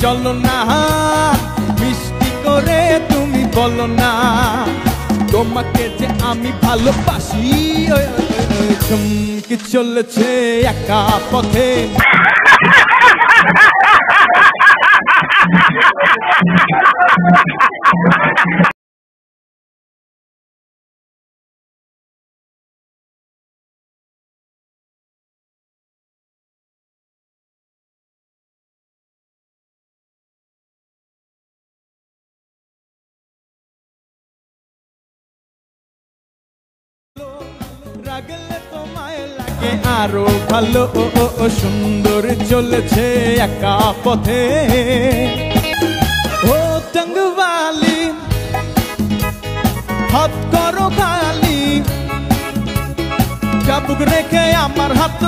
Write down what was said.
চলো না, মিষ্টি করে তুমি বলো না তোমাকে যে আমি ভালোবাসি। চমকে চলেছে একা পথে, রাগলে তোমায় লাগে আরো ভালো। সুন্দর চলেছে একা পথে। ও টঙ্গওয়ালি হাত করো খালি, চাবুক রেখে আমার হাত